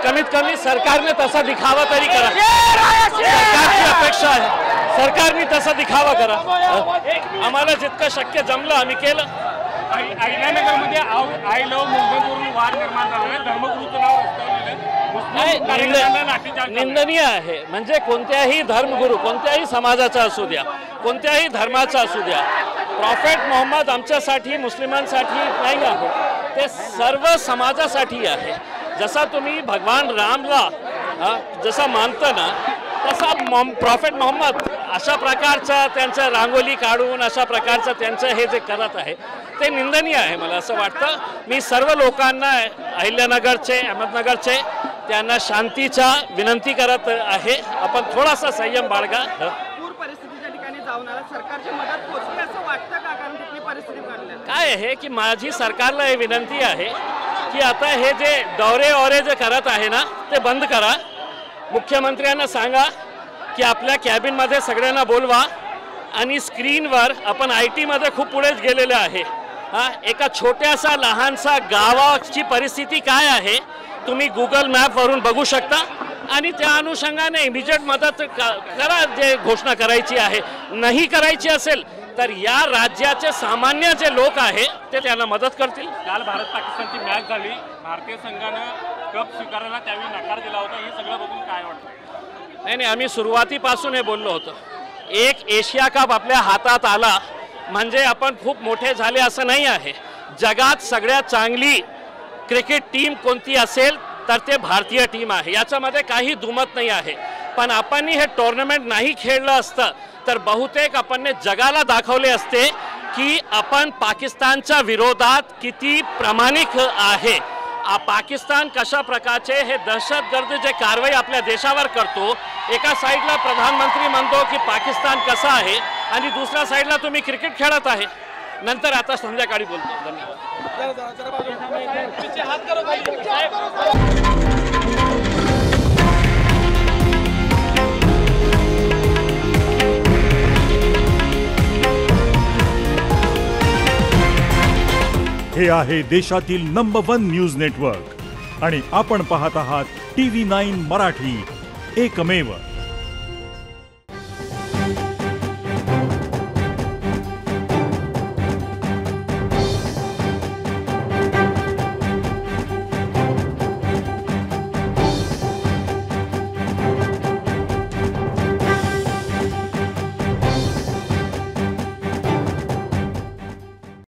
कमीत कमी सरकारने तसा दिखावा तरी करा। सरकारची अपेक्षा आहे, सरकारने तसा दिखावा करा। आम्हाला जितकं शक्य जमलं आम्ही केलं। अहिल्यानगरमध्ये आय लव्ह मुंबईवरून वाद निर्माण झाला, धर्मगुरूचं नाव निंदनीय आहे। म्हणजे कोणत्याही धर्मगुरू, कोणत्याही समाजाचा असू द्या, कोणत्याही धर्माचा असू द्या, प्रॉफेट मोहम्मद आमच्यासाठी मुस्लिमांसाठी नाही आहे, ते सर्व समाजासाठी आहे। जसा तुम्ही भगवान रामला जसा मानता ना, तसा प्रॉफेट मोहम्मद अशा प्रकारचा त्यांचं रांगोली काढून अशा प्रकारचं त्यांचं हे जे करत आहे ते निंदनीय आहे। मला असं वाटतं, मी सर्व लोकांना अहिल्यानगरचे, अहमदनगरचे त्यांना शांतीचा विनंती करत आहे, आपण थोडासा संयम बाळगा। पूर परिस्थितीच्या ठिकाणी जाऊन आला, सरकारची मदत पोहोचली असं वाटतं का? कारण तिथली परिस्थिती घडली काय आहे की माझी सरकारला हे विनंती आहे की आता हे जे दौरे जे करत आहे ना ते बंद करा। मुख्यमंत्र्यांना सांगा की आपल्या कॅबिनमध्ये सगळ्यांना बोलवा आणि स्क्रीनवर आपण IT मध्ये खूप पुढे गेलेले आहे। एका छोट्यासा लहानसा गावाची परिस्थिती काय आहे तुम्ही गुगल मॅपवरून बघू शकता आणि त्या अनुषंगाने इमिजिएट मदत करा। जे घोषणा करायची आहे, नाही करायची असेल तर या राज्याचे सामान्य जे लोक आहे ते त्यांना मदत करतील। काल भारत पाकिस्तानची मॅच झाली, भारतीय संघानं कप स्वीकारायला त्यावेळी नकार दिला होता, हे सगळं बघून काय वाटतं? नाही, आम्ही सुरुवातीपासून हे बोललो होतो, एक एशिया कप आपल्या हातात आला म्हणजे आपण खूप मोठे झाले असं नाही आहे। जगात सगळ्यात चांगली क्रिकेट टीम कोणती असेल तर ते भारतीय टीम आहे, याच्यामध्ये काही दुमत नाही आहे। पण आपण हे टुर्नामेंट नाही खेळलं असतं तर बहुतेक आपण जगाला दाखवले असते की आपण पाकिस्तानच्या विरोधात किती प्रामाणिक आहे। पाकिस्तान कशा प्रकारचे हे दहशतगर्द जे कारवाई आपल्या देशावर करतो, एका साईडला प्रधानमंत्री म्हणतो की पाकिस्तान कसा आहे आणि दुसऱ्या साईडला तुम्ही क्रिकेट खेळत आहे। नंतर आता संध्याकाळी बोलतो। हे आहे देशातील नंबर 1 न्यूज नेटवर्क आणि आपण पाहत आहात TV9 मराठी, एकमेव।